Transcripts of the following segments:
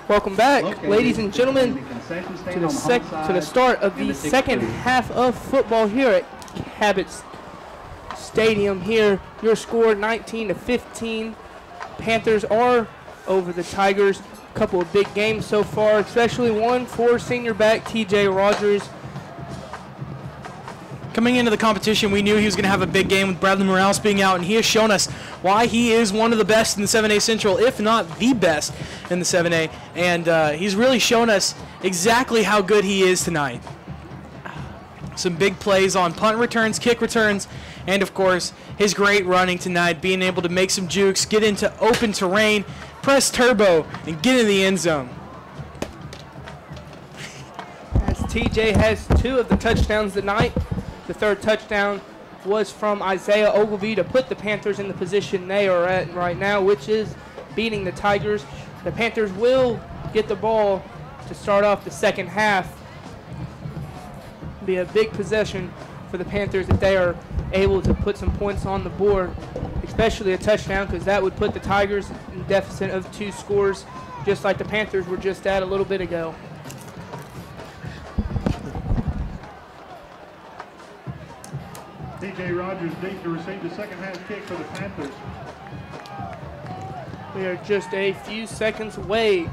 Welcome back, ladies and gentlemen, to the start of the second half of football here at Cabot Stadium. Here, your score 19-15. Panthers are over the Tigers. A couple of big games so far, especially one for senior back TJ Rogers. Coming into the competition, we knew he was going to have a big game with Bradley Morales being out, and he has shown us why he is one of the best in the 7A Central, if not the best in the 7A. And he's really shown us exactly how good he is tonight. Some big plays on punt returns, kick returns, and, of course, his great running tonight, being able to make some jukes, get into open terrain, press turbo, and get in the end zone. As TJ has 2 of the touchdowns tonight. The third touchdown was from Isaiah Ogilvie to put the Panthers in the position they are at right now, which is beating the Tigers. The Panthers will get the ball to start off the second half. It'll be a big possession for the Panthers if they are able to put some points on the board, especially a touchdown, because that would put the Tigers in deficit of 2 scores, just like the Panthers were just at a little bit ago. TJ Rogers deep to receive the second half kick for the Panthers. We are just a few seconds away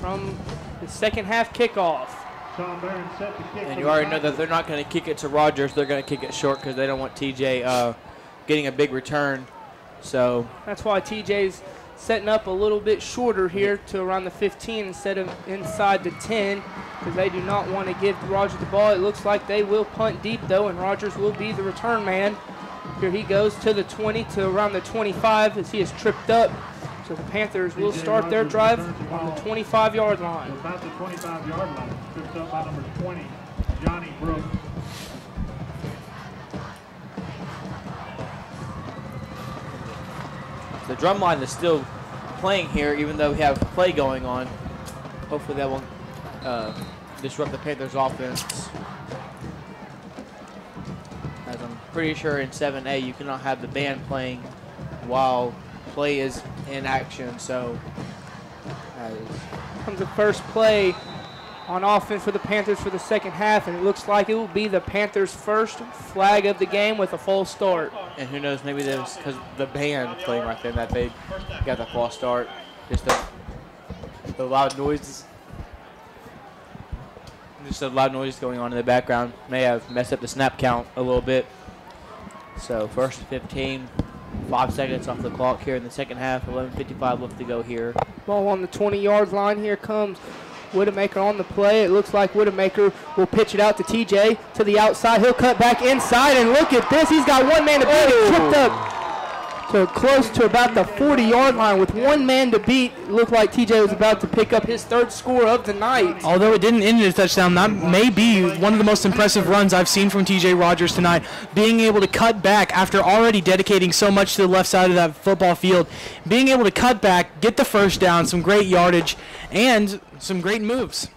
from the second half kickoff. Tom Barron set the kick. And you already know that they're not going to kick it to Rogers. They're going to kick it short because they don't want TJ getting a big return. So that's why TJ's setting up a little bit shorter here to around the 15 instead of inside the 10, because they do not want to give Rogers the ball. It looks like they will punt deep, though, and Rogers will be the return man. Here he goes to the 20 to around the 25 as he is tripped up. So the Panthers will start their drive on the 25-yard line. About the 25-yard line. Tripped up by number 20, Johnny Brooks. the drum line is still playing here, even though we have play going on. Hopefully that won't disrupt the Panthers' offense. As I'm pretty sure in 7A you cannot have the band playing while play is in action. So comes the first play on offense for the Panthers for the second half, and it looks like it will be the Panthers' first flag of the game with a false start. And who knows, maybe that was because the band playing right there that they got the false start. Just the loud noises. Just the loud noise going on in the background may have messed up the snap count a little bit. So first 15, 5 seconds off the clock here in the second half, 11:55 left to go here. Ball on the 20-yard line. Here comes Widowmaker on the play. It looks like Widowmaker will pitch it out to TJ to the outside. He'll cut back inside, and look at this. He's got one man to beat. He tripped up to close to about the 40-yard line with one man to beat. It looked like TJ was about to pick up his third score of the night. Although it didn't end in a touchdown, that may be one of the most impressive runs I've seen from TJ Rogers tonight. Being able to cut back after already dedicating so much to the left side of that football field. Being able to cut back, get the first down, some great yardage, and some great moves.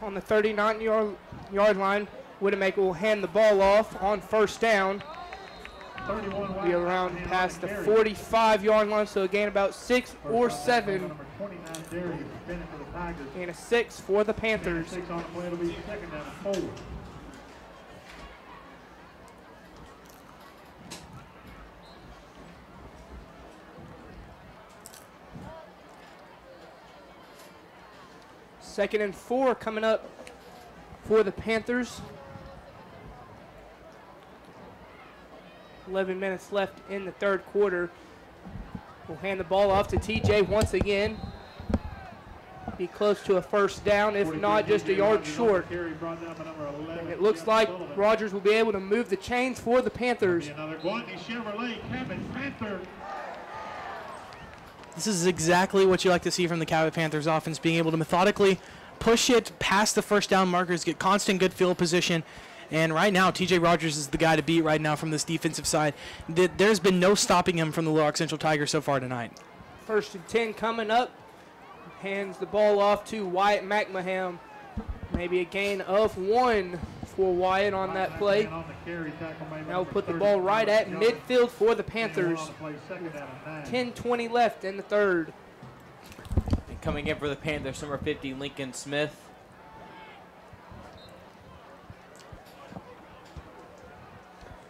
On the 39-yard line, Widowmaker will hand the ball off on first down. Be around past the 45-yard line, so again about 6 or 7. And a 6 for the Panthers. Second and 4 coming up for the Panthers. 11 minutes left in the third quarter. We'll hand the ball off to TJ once again. Be close to a first down, if not just a yard short. And it looks like Rogers will be able to move the chains for the Panthers. This is exactly what you like to see from the Cabot Panthers offense, being able to methodically push it past the first down markers, get constant good field position. And right now, TJ Rogers is the guy to beat right now from this defensive side. There's been no stopping him from the Little Rock Central Tigers so far tonight. First and 10 coming up. Hands the ball off to Wyatt McMahon. Maybe a gain of 1 for Wyatt on that play. Now we'll put the ball right at midfield for the Panthers. 10:20 left in the third. And coming in for the Panthers, number 50, Lincoln Smith.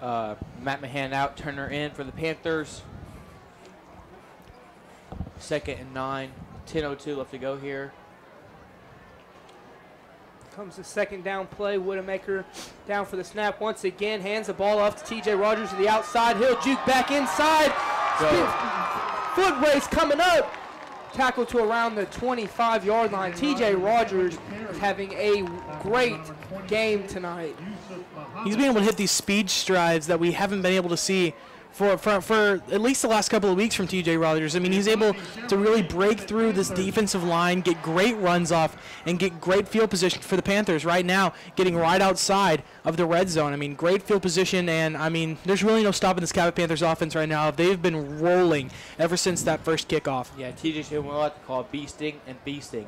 Matt Mahan out, Turner in for the Panthers. 2nd and 9, 10:02 left to go here. Comes the second down play. Widowmaker down for the snap once again. Hands the ball off to T.J. Rogers to the outside. He'll juke back inside. Foot race coming up. Tackle to around the 25-yard line. T.J. Rogers is having a great game tonight. He's been able to hit these speed strides that we haven't been able to see for at least the last couple of weeks from T.J. Rogers. I mean, he's able to really break through this defensive line, get great runs off, and get great field position for the Panthers right now, getting right outside of the red zone. I mean, great field position, and, I mean, there's really no stopping this Cabot Panthers offense right now. They've been rolling ever since that first kickoff. Yeah, T.J. we like to call beasting and feasting.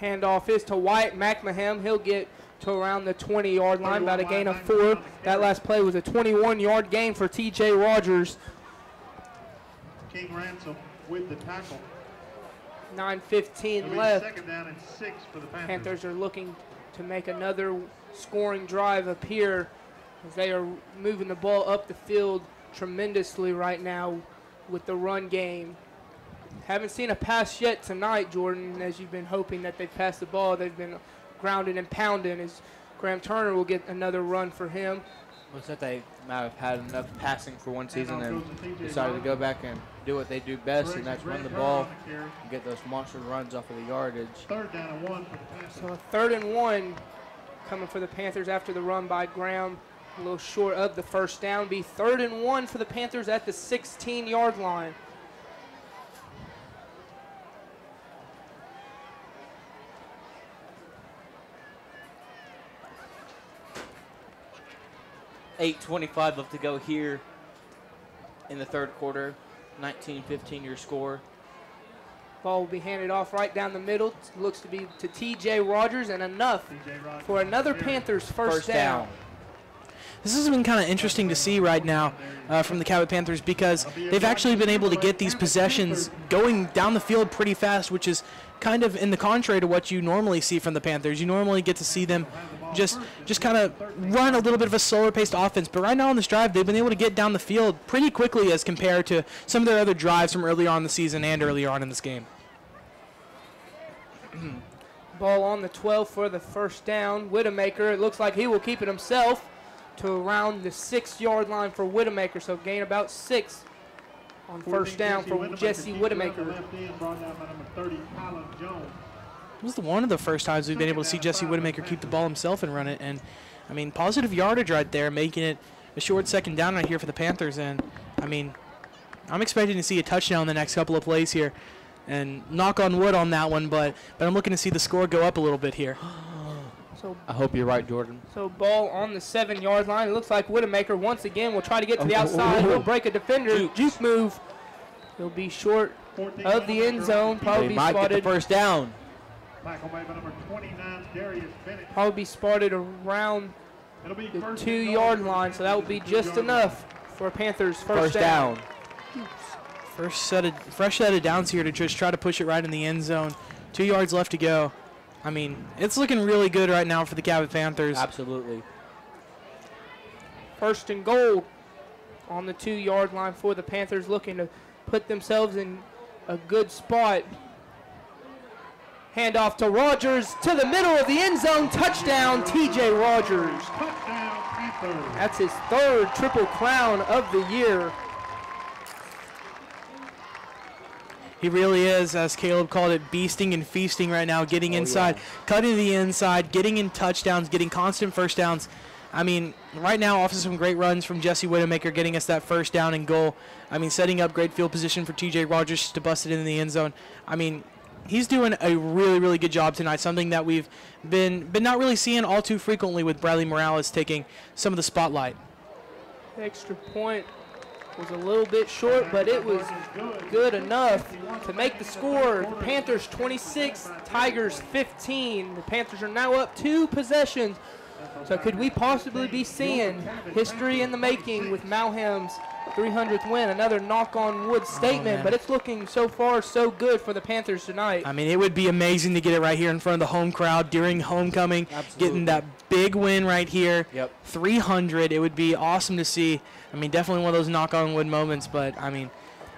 Handoff is to Wyatt McMahon. He'll get to around the 20-yard line, about a gain of 4. That last play was a 21-yard gain for T.J. Rogers. King Ransom with the tackle. 9:15 left. 2nd down and 6 for the Panthers. Panthers are looking to make another scoring drive up here as they are moving the ball up the field tremendously right now with the run game. Haven't seen a pass yet tonight, Jordan, as you've been hoping that they've passed the ball. They've been grounded and pounded as Graham Turner will get another run for him. Looks like they might have had enough passing for one season and decided to go back and do what they do best, and that's run the ball and get those monster runs off of the yardage. 3rd down and 1 for the Panthers. So a 3rd and 1 coming for the Panthers after the run by Graham. A little short of the first down. Be 3rd and 1 for the Panthers at the 16-yard line. .8:25 left to go here in the third quarter. 19-15 your score. Ball will be handed off right down the middle. Looks to be to T.J. Rogers, and enough for another Panthers first down. This has been kind of interesting to see right now from the Cabot Panthers, because they've actually been able to get these possessions going down the field pretty fast, which is kind of in the contrary to what you normally see from the Panthers. You normally get to see them just kind of run a little bit of a slower-paced offense. But right now on this drive, they've been able to get down the field pretty quickly as compared to some of their other drives from earlier on in the season and earlier on in this game. Ball on the 12 for the first down. Widowmaker, it looks like he will keep it himself to around the 6-yard line for Widowmaker. So gain about 6 on first down for Jesse Widowmaker. This is one of the first times we've been able to see Jesse Widowmaker keep the ball himself and run it. And, I mean, positive yardage right there, making it a short second down right here for the Panthers. And, I mean, I'm expecting to see a touchdown in the next couple of plays here. And knock on wood on that one, but I'm looking to see the score go up a little bit here. So I hope you're right, Jordan. So ball on the 7-yard line. It looks like Widowmaker once again will try to get to the outside. He'll break a defender. Juke move. He'll be short of the end zone. Probably They might get the first down. Probably be spotted around the 2-yard line, so that will be just enough for Panthers first down. Fresh set of downs here to just try to push it right in the end zone. 2 yards left to go. I mean, it's looking really good right now for the Cabot Panthers. Absolutely. First and goal on the 2-yard line for the Panthers, looking to put themselves in a good spot. Handoff to Rogers to the middle of the end zone. Touchdown, T.J. Rogers. That's his 3rd Triple Crown of the year. He really is, as Caleb called it, beasting and feasting right now, getting inside, cutting to the inside, getting in touchdowns, getting constant first downs. I mean, right now, off of some great runs from Jesse Widowmaker, getting us that first down and goal. I mean, setting up great field position for T.J. Rogers to bust it in the end zone. I mean, he's doing a really, really good job tonight, something that we've been not really seeing all too frequently with Bradley Morales taking some of the spotlight. Extra point was a little bit short, but it was good enough to make the score. The Panthers 26, Tigers 15. The Panthers are now up 2 possessions So could we possibly be seeing history in the making with Malham's 300th win? Another knock-on-wood statement, but it's looking so far so good for the Panthers tonight. I mean, it would be amazing to get it right here in front of the home crowd during homecoming, getting that big win right here. 300. It would be awesome to see. I mean, definitely one of those knock-on-wood moments, but I mean,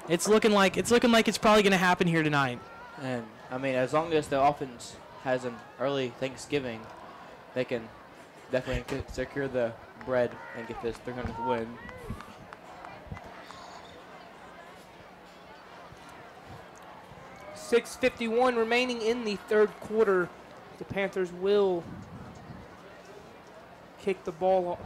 it's looking like it's probably going to happen here tonight. And I mean, as long as the offense has an early Thanksgiving, they can definitely secure the bread and get this 300th win. .6:51 remaining in the third quarter. The Panthers will kick the ball off.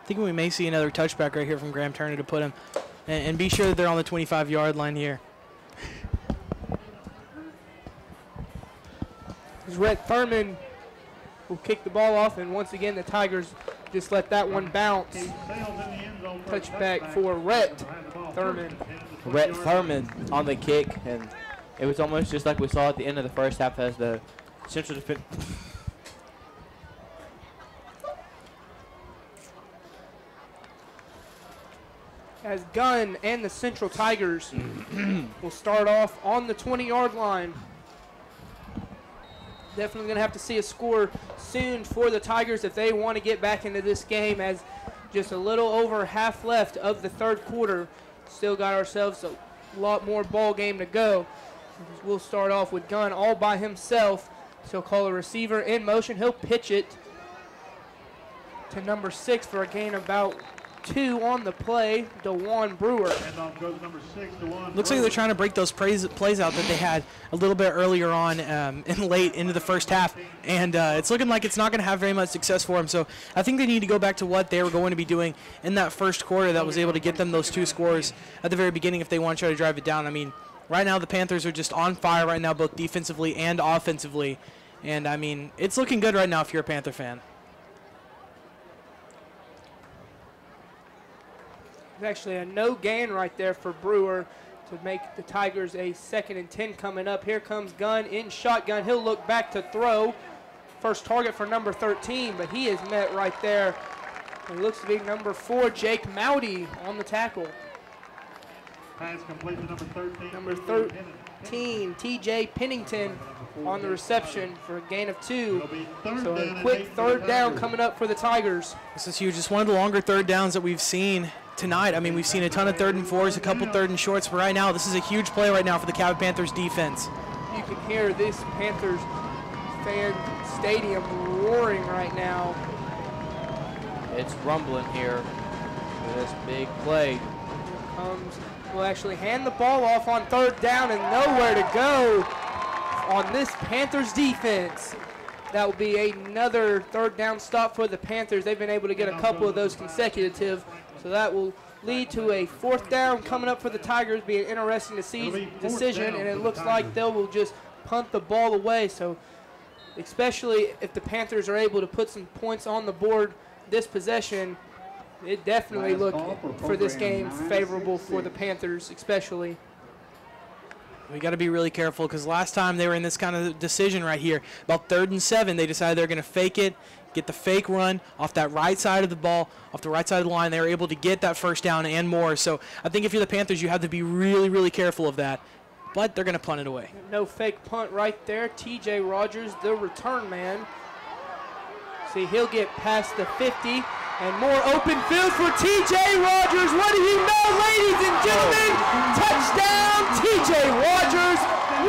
I think we may see another touchback right here from Graham Turner to put him, and be sure that they're on the 25-yard line here. Rhett Thurman will kick the ball off, and once again the Tigers just let that one bounce. Touchback for Rhett Thurman. Rhett Thurman on the kick, and it was almost just like we saw at the end of the first half as the Central defense. As Gunn and the Central Tigers will start off on the 20-yard line. Definitely going to have to see a score soon for the Tigers if they want to get back into this game, as just a little over half left of the third quarter. Still got ourselves a lot more ball game to go. We'll start off with Gunn all by himself. So he'll call a receiver in motion. He'll pitch it to number 6 for a gain of about 2 on the play, DeJuan Brewer. Looks like they're trying to break those plays out that they had a little bit earlier on in late into the first half, and it's looking like it's not going to have very much success for them. So I think they need to go back to what they were going to be doing in that first quarter that was able to get them those 2 scores at the very beginning if they want to try to drive it down. I mean, right now the Panthers are just on fire right now, both defensively and offensively, and I mean, it's looking good right now if you're a Panther fan. Actually a no gain right there for Brewer to make the Tigers a 2nd and 10 coming up. Here comes Gunn in shotgun. He'll look back to throw. First target for number 13, but he is met right there. It looks to be number 4, Jake Mowdy, on the tackle. Pass complete to number 13. Number 13, TJ Pennington on the reception for a gain of 2. So a quick third down coming up for the Tigers. This is huge. It's one of the longer third downs that we've seen tonight. I mean, we've seen a ton of 3rd and 4s, a couple 3rd and shorts, but right now this is a huge play right now for the Cabot Panthers defense. You can hear this Panthers fan stadium roaring right now. It's rumbling here for this big play. Here comes, will actually hand the ball off on 3rd down and nowhere to go on this Panthers defense. That will be another 3rd down stop for the Panthers. They've been able to get a couple of those consecutive. So that will lead to a 4th down coming up for the Tigers. Be an interesting decision, and it looks like they will just punt the ball away. So especially if the Panthers are able to put some points on the board this possession, it definitely looked for this game favorable for the Panthers especially. We got to be really careful because last time they were in this kind of decision right here, about 3rd and 7, they decided they're going to fake it, get the fake run off that right side of the ball, off the right side of the line. They were able to get that 1st down and more. So I think if you're the Panthers, you have to be really, really careful of that. But they're going to punt it away. No fake punt right there. TJ Rogers, the return man. See, he'll get past the 50. And more open field for TJ Rogers. What do you know, ladies and gentlemen? Touchdown, TJ Rogers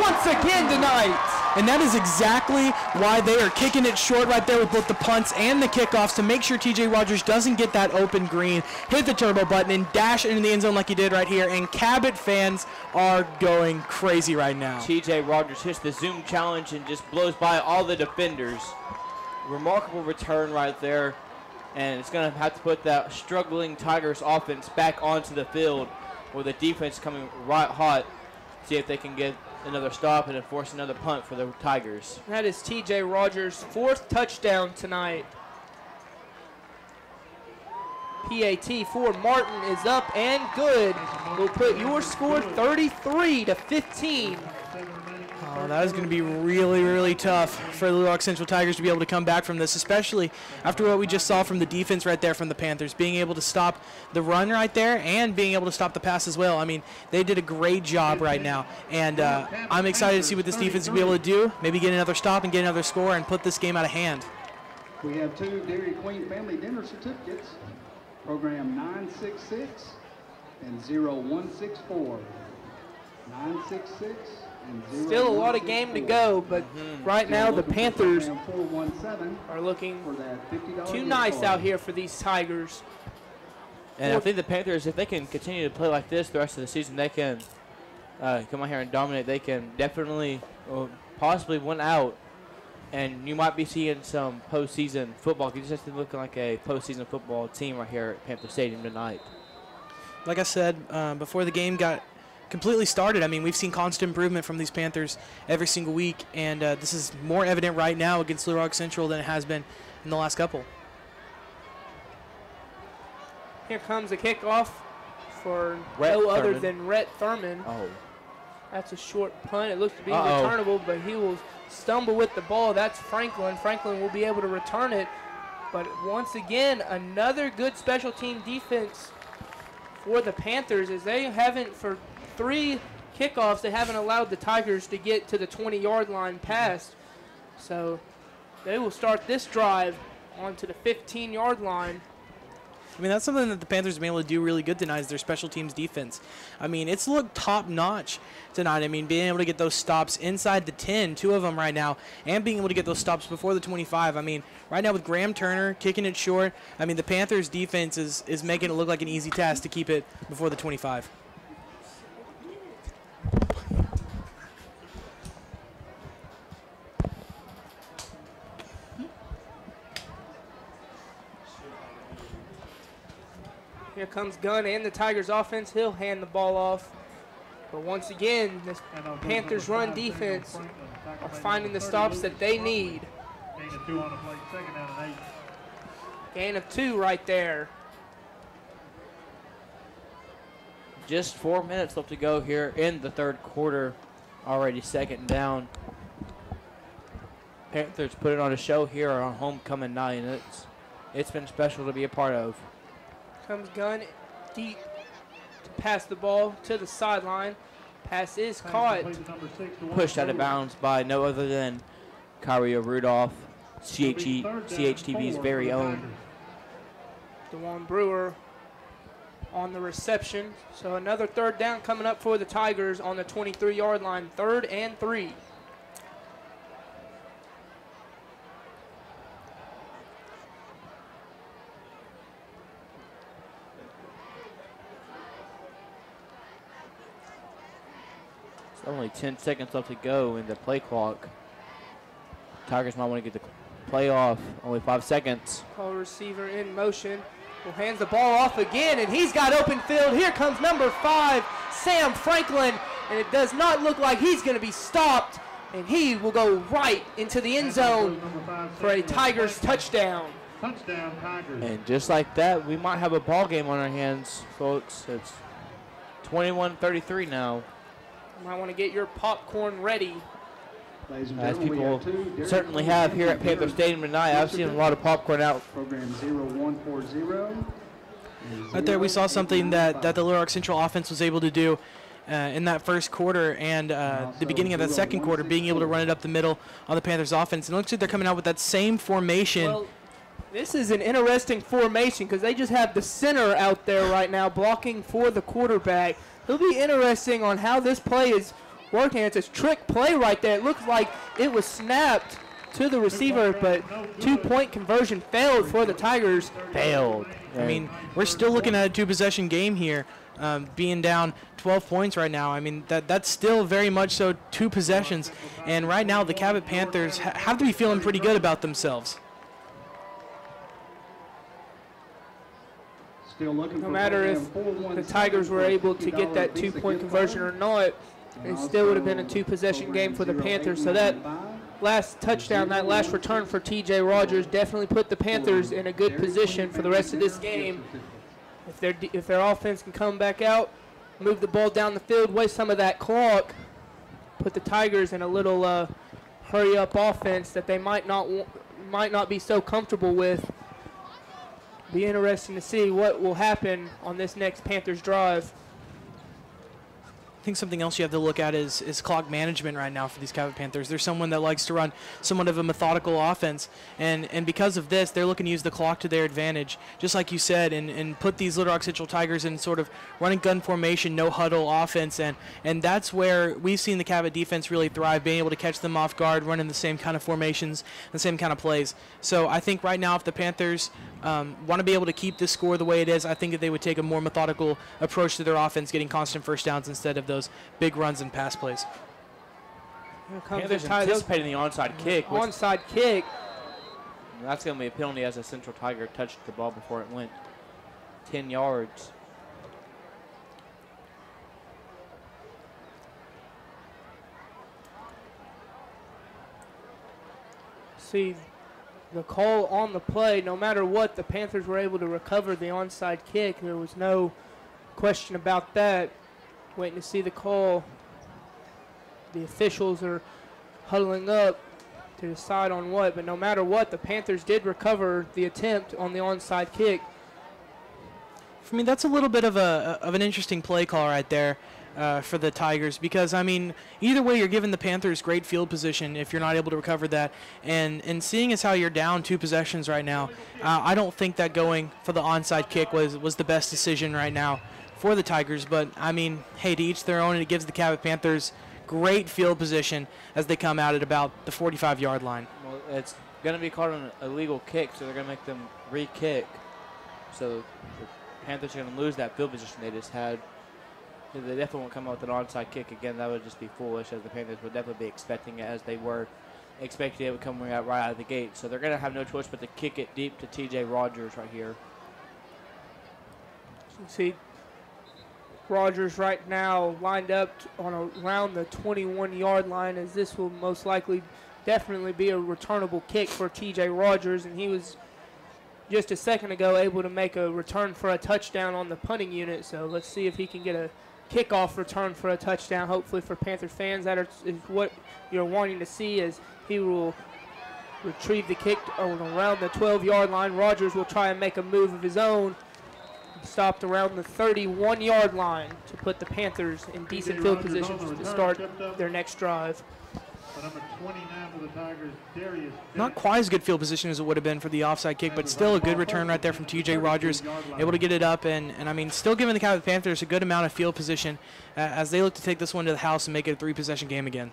once again tonight. And that is exactly why they are kicking it short right there with both the punts and the kickoffs to make sure TJ Rogers doesn't get that open green, hit the turbo button, and dash into the end zone like he did right here. And Cabot fans are going crazy right now. TJ Rogers hits the zoom challenge and just blows by all the defenders. Remarkable return right there. And it's going to have to put that struggling Tigers offense back onto the field with the defense coming right hot. See if they can get another stop and enforce another punt for the Tigers. That is TJ Rogers' 4th touchdown tonight. PAT for Martin is up and good. We'll put your score 33-15. Oh, that is going to be really, really tough for the Little Rock Central Tigers to be able to come back from this, especially after what we just saw from the defense right there from the Panthers, being able to stop the run right there and being able to stop the pass as well. I mean, they did a great job right now, and I'm excited to see what this defense will be able to do, maybe get another stop and get another score and put this game out of hand. We have 2 Dairy Queen Family Dinner Certificates, program 966 and 0164. 966 and 0164. Still a lot of game to go, but right now the Panthers are looking too nice out here for these Tigers. And I think the Panthers, if they can continue to play like this the rest of the season, they can come out here and dominate. They can definitely possibly win out. And you might be seeing some postseason football. You just looking like a postseason football team right here at Panther Stadium tonight. Like I said, before the game got completely started, I mean, we've seen constant improvement from these Panthers every single week, and this is more evident right now against Little Rock Central than it has been in the last couple. Here comes a kickoff for no other than Rhett Thurman. Oh. That's a short punt. It looks to be returnable, but he will stumble with the ball. That's Franklin. Franklin will be able to return it. But once again, another good special team defense for the Panthers, as they haven't, for 3 kickoffs, they haven't allowed the Tigers to get to the 20-yard line past. So they will start this drive onto the 15-yard line. I mean, that's something that the Panthers have been able to do really good tonight is their special teams defense. I mean, it's looked top-notch tonight. I mean, being able to get those stops inside the 10, 2 of them right now, and being able to get those stops before the 25. I mean, right now with Graham Turner kicking it short, I mean, the Panthers defense is making it look like an easy task to keep it before the 25. Here comes Gunn and the Tigers offense. He'll hand the ball off. But once again, this Panthers run defense are finding the stops that they need. Gain of 2 on the play, 2nd down and 8. Gain of 2 right there. Just 4 minutes left to go here in the 3rd quarter. Already 2nd down. Panthers put it on a show here on homecoming night, and it's been special to be a part of. Comes Gunn deep to pass the ball to the sideline. Pass is caught. Pushed out of bounds by no other than Kyrie Rudolph, CHTV's very own. DeJuan Brewer on the reception. So another 3rd down coming up for the Tigers on the 23-yard line. 3rd and 3. Only 10 seconds left to go in the play clock. Tigers might want to get the play off. Only 5 seconds. Call receiver in motion. Will hands the ball off again, and he's got open field. Here comes number 5, Sam Franklin, and it does not look like he's going to be stopped, and he will go right into the end zone for a Tigers touchdown. Touchdown, Tigers. And just like that, we might have a ball game on our hands, folks. It's 21-33 now. You might want to get your popcorn ready. As people certainly have here at Panther Stadium tonight. I've seen a lot of popcorn out. Program 0140. Right there we saw something that the Little Rock Central offense was able to do in that 1st quarter and the beginning of that 2nd quarter, being able to run it up the middle on the Panthers offense. And it looks like they're coming out with that same formation. Well, this is an interesting formation because they just have the center out there right now blocking for the quarterback. It'll be interesting on how this play is working. It's a trick play right there. It looks like it was snapped to the receiver, but 2-point conversion failed for the Tigers. Failed. I mean, we're still looking at a 2-possession game here, being down 12 points right now. I mean, that's still very much so 2 possessions. And right now, the Cabot Panthers have to be feeling pretty good about themselves. No matter if the Tigers were able to get that 2-point conversion or not, it still would have been a 2-possession game for the Panthers. So that last touchdown, that last return for T.J. Rogers definitely put the Panthers in a good position for the rest of this game. If their offense can come back out, move the ball down the field, waste some of that clock, put the Tigers in a little hurry-up offense that they might not be so comfortable with. Be interesting to see what will happen on this next Panthers drive. I think something else you have to look at is clock management right now for these Cabot Panthers. They're someone that likes to run somewhat of a methodical offense, and because of this, they're looking to use the clock to their advantage, just like you said, and put these Little Rock Central Tigers in sort of running gun formation, no huddle offense, and that's where we've seen the Cabot defense really thrive, being able to catch them off guard, running the same kind of formations, the same kind of plays. So I think right now, if the Panthers want to be able to keep this score the way it is, I think that they would take a more methodical approach to their offense, getting constant first downs instead of those big runs and pass plays. Panthers anticipating the onside kick. Onside kick. That's going to be a penalty as a Central Tiger touched the ball before it went 10 yards. See, the call on the play, no matter what, the Panthers were able to recover the onside kick. There was no question about that. Waiting to see the call. The officials are huddling up to decide on what, but no matter what, the Panthers did recover the attempt on the onside kick. For me, that's a little bit of an interesting play call right there for the Tigers, because, I mean, either way, you're giving the Panthers great field position if you're not able to recover that. And seeing as how you're down 2 possessions right now, I don't think that going for the onside kick was the best decision right now for the Tigers. But, I mean, hey, to each their own, and it gives the Cabot Panthers great field position as they come out at about the 45-yard line. Well, it's going to be called an illegal kick, so they're going to make them re-kick. So the Panthers are going to lose that field position they just had. They definitely won't come out with an onside kick again. That would just be foolish, as the Panthers would definitely be expecting it, as they were expecting it would come right out of the gate. So they're going to have no choice but to kick it deep to T.J. Rogers right here. See, Rogers right now lined up on around the 21-yard line, as this will most likely definitely be a returnable kick for T.J. Rogers, and he was just a second ago able to make a return for a touchdown on the punting unit. So let's see if he can get a kickoff return for a touchdown, hopefully for Panther fans. That is what you're wanting to see, as he will retrieve the kick on around the 12-yard line. Rogers will try and make a move of his own. Stopped around the 31-yard line to put the Panthers in decent field positions to start their next drive. Number 29 for the Tigers, Darius. Not quite as good field position as it would have been for the offside kick, but still a good return right there from T.J. Rogers, able to get it up, and I mean, still giving the Cabot Panthers a good amount of field position as they look to take this one to the house and make it a 3-possession game again.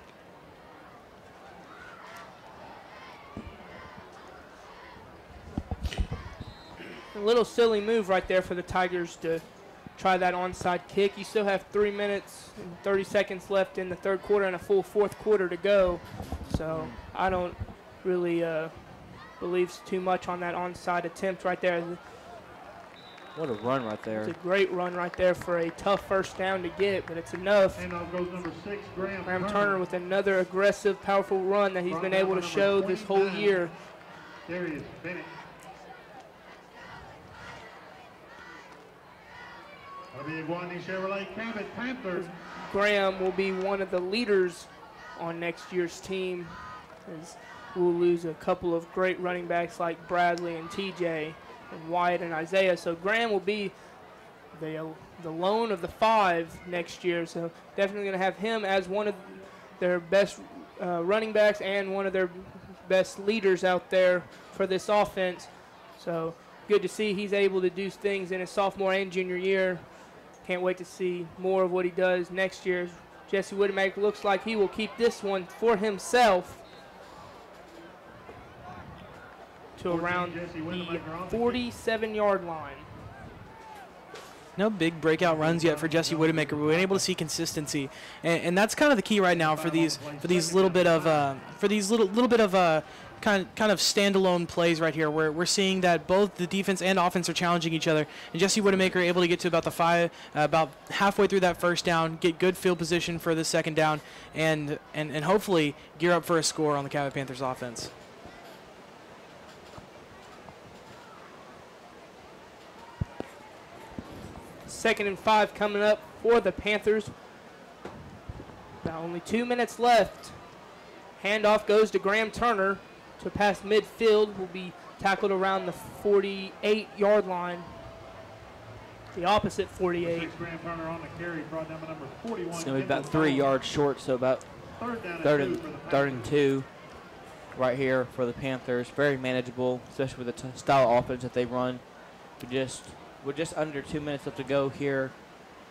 A little silly move right there for the Tigers to try that onside kick. You still have 3 minutes and 30 seconds left in the third quarter and a full fourth quarter to go. So I don't really believe too much on that onside attempt right there. What a run right there. It's a great run right there for a tough first down to get, but it's enough. And off goes number 6, Graham Turner with another aggressive, powerful run that he's been able to show this whole year. Darius Bennett. Chevrolet Cabot Panthers. Graham will be one of the leaders on next year's team, as we'll lose a couple of great running backs like Bradley and TJ and Wyatt and Isaiah. So Graham will be the lone of the 5 next year. So definitely going to have him as one of their best running backs and one of their best leaders out there for this offense. So good to see he's able to do things in his sophomore and junior year. Can't wait to see more of what he does next year. Jesse Widemaker looks like he will keep this one for himself to around the 47-yard line. No big breakout runs yet for Jesse Widemaker. We've been able to see consistency, and that's kind of the key right now for these little bit of kind of standalone plays right here, where we're seeing that both the defense and offense are challenging each other, and Jesse Widemaker able to get to about halfway through that first down, get good field position for the second down, and hopefully gear up for a score on the Cabot Panthers offense. 2nd and 5 coming up for the Panthers. Now only 2 minutes left. Handoff goes to Graham Turner to pass midfield. Will be tackled around the 48-yard line. The opposite 48. Graham Turner on the carry, brought down by number 41. It's going to be about 3 yards short, so about third and 2 right here for the Panthers. Very manageable, especially with the style of offense that they run. With just under 2 minutes left to go here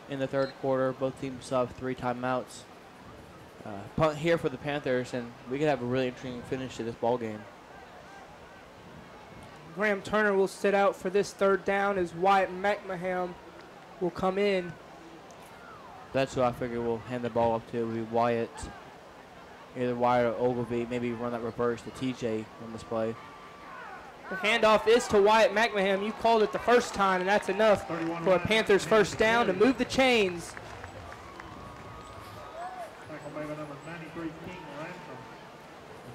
in the third quarter. Both teams still have 3 timeouts. Punt here for the Panthers, and we could have a really interesting finish to this ball game. Graham Turner will sit out for this third down as Wyatt McMahon will come in. That's who I figure we'll hand the ball up to. Will be Wyatt, either Wyatt or Ogilvie. Maybe run that reverse to TJ on this play. The handoff is to Wyatt McMahon. You called it the first time, and that's enough for a Panthers first down to move the chains. Tackle made by number 93, King Ransom.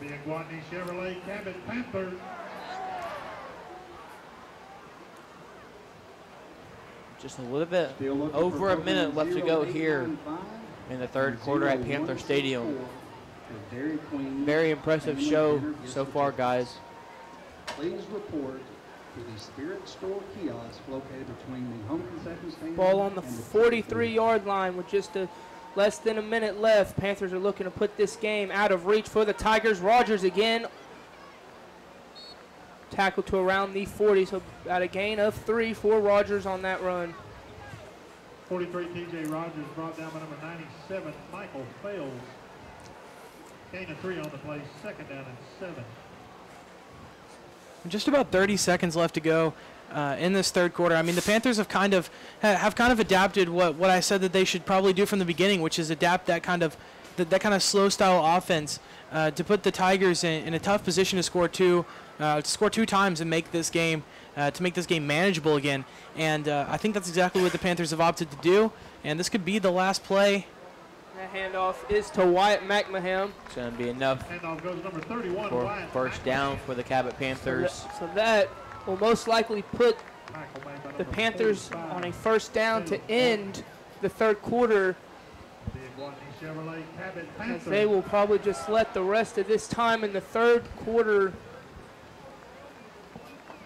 Being Guadney Chevrolet Cabot Panthers. Just a little bit over a minute left to go here in the third quarter at Panther Stadium. Very impressive show so far, guys. Please report to the Spirit Store kiosk located between the home concession stand. Ball on the 43-yard line with just less than a minute left. Panthers are looking to put this game out of reach for the Tigers. Rogers again. Tackle to around the 40, so at a gain of 3 for Rogers on that run. 43, TJ Rogers, brought down by number 97, Michael Fales. Gain of 3 on the play, 2nd down and 7. Just about 30 seconds left to go in this third quarter. I mean, the Panthers have kind of adapted what I said that they should probably do from the beginning, which is adapt that kind of slow style offense to put the Tigers in a tough position to score two times and make this game manageable again. And I think that's exactly what the Panthers have opted to do. And this could be the last play. That handoff is to Wyatt McMahon. It's going to be enough Handoff goes number 31, for Wyatt first down for the Cabot Panthers. So that will most likely put the Panthers on a first down to end the third quarter, as they will probably just let the rest of this time in the third quarter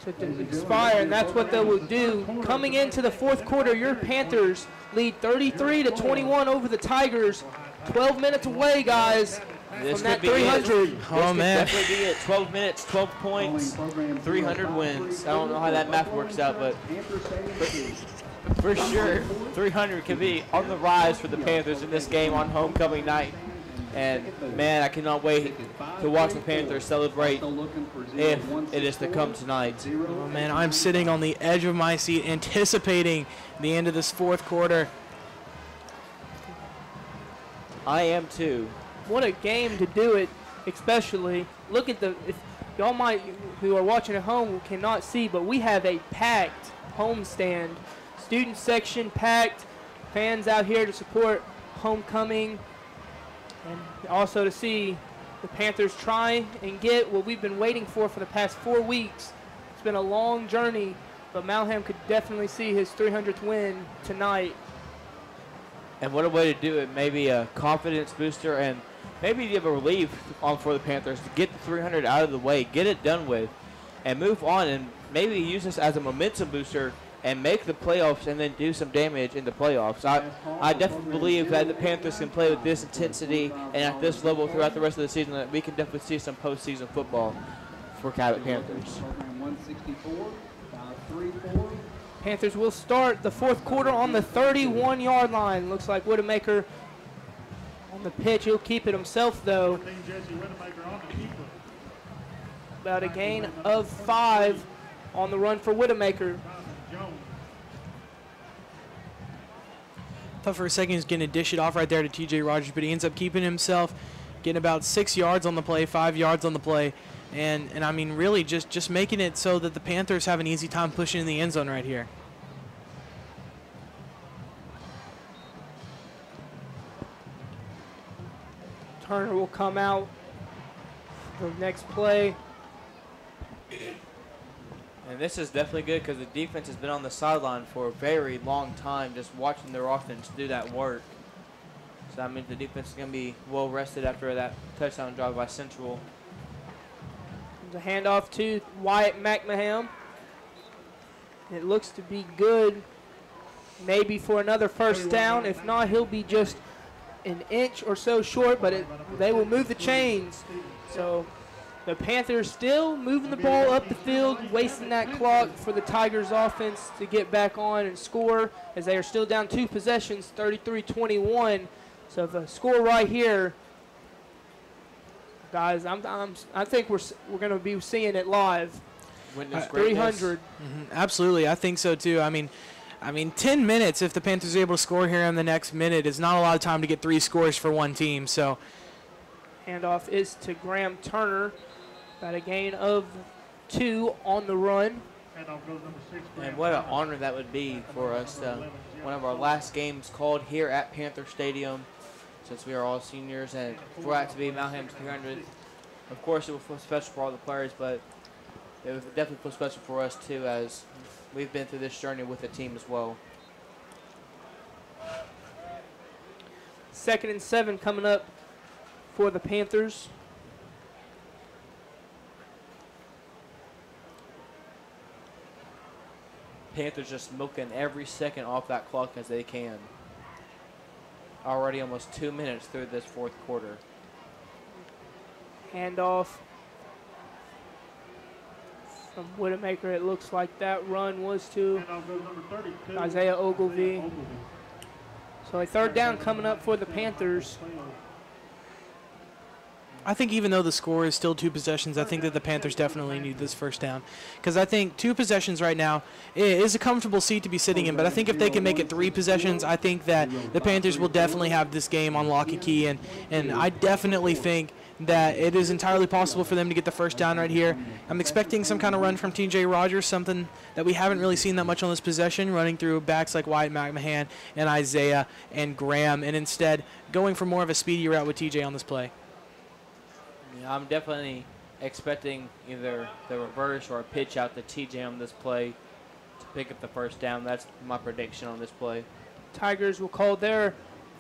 to expire, and that's what they will do. Coming into the fourth quarter, your Panthers lead 33-21 over the Tigers. 12 minutes away, guys, from that 300. Oh, man. This could definitely be it. 12 minutes, 12 points, 300 wins. I don't know how that math works out, but for sure, 300 can be on the rise for the Panthers in this game on homecoming night. And, man, I cannot wait to watch the Panthers celebrate if it is to come tonight. Oh, man, I'm sitting on the edge of my seat anticipating the end of this fourth quarter. I am too. What a game to do it, especially. Look at if y'all who are watching at home cannot see, but we have a packed homestand. Student section packed, fans out here to support homecoming, and also to see the Panthers try and get what we've been waiting for the past 4 weeks. It's been a long journey, but Malham could definitely see his 300th win tonight. And what a way to do it. Maybe a confidence booster and maybe give a relief for the Panthers to get the 300 out of the way, get it done with, and move on, and maybe use this as a momentum booster and make the playoffs and then do some damage in the playoffs. I definitely believe that the Panthers can play with this intensity and at this level throughout the rest of the season, that we can definitely see some postseason football for Cabot Panthers. Panthers will start the fourth quarter on the 31-yard line. Looks like Widowmaker on the pitch. He'll keep it himself, though. About a gain of 5 on the run for Widowmaker. Thought for a second he was going to dish it off right there to TJ Rogers, but he ends up keeping himself, getting about 6 yards on the play, 5 yards on the play. And I mean, really just making it so that the Panthers have an easy time pushing in the end zone right here. Turner will come out. The next play. And this is definitely good because the defense has been on the sideline for a very long time, just watching their offense do that work. So that means the defense is going to be well rested after that touchdown drive by Central. The handoff to Wyatt McMahon. It looks to be good, maybe for another first down. If not, he'll be just an inch or so short, but they will move the chains. So the Panthers still moving the ball up the field, wasting that clock for the Tigers offense to get back on and score, as they are still down 2 possessions, 33-21. So the score right here, guys, I think we're going to be seeing it live. Witness 300. Absolutely, I think so too. I mean, 10 minutes if the Panthers are able to score here in the next minute is not a lot of time to get 3 scores for one team. So, handoff is to Graham Turner. Got a gain of 2 on the run. And what an honor that would be for us. One of our last games called here at Panther Stadium, since we are all seniors, and for that to be Mount Hammond's 300. Of course, it will feel special for all the players, but it would definitely feel special for us too, as we've been through this journey with the team as well. 2nd and 7 coming up for the Panthers. Panthers just milking every second off that clock as they can. Already almost 2 minutes through this 4th quarter. Handoff from Widowmaker. It looks like that run was to Isaiah Ogilvie. So a 3rd down coming up for the Panthers. I think even though the score is still 2 possessions, I think that the Panthers definitely need this first down. Because I think 2 possessions right now is a comfortable seat to be sitting in. But I think if they can make it 3 possessions, I think that the Panthers will definitely have this game on lock and key. And I definitely think that it is entirely possible for them to get the first down right here. I'm expecting some kind of run from TJ Rogers, something that we haven't really seen that much on this possession, running through backs like Wyatt McMahon and Isaiah and Graham, and instead going for more of a speedy route with TJ on this play. Yeah, I'm definitely expecting either the reverse or a pitch out to TJ on this play to pick up the first down. That's my prediction on this play. Tigers will call their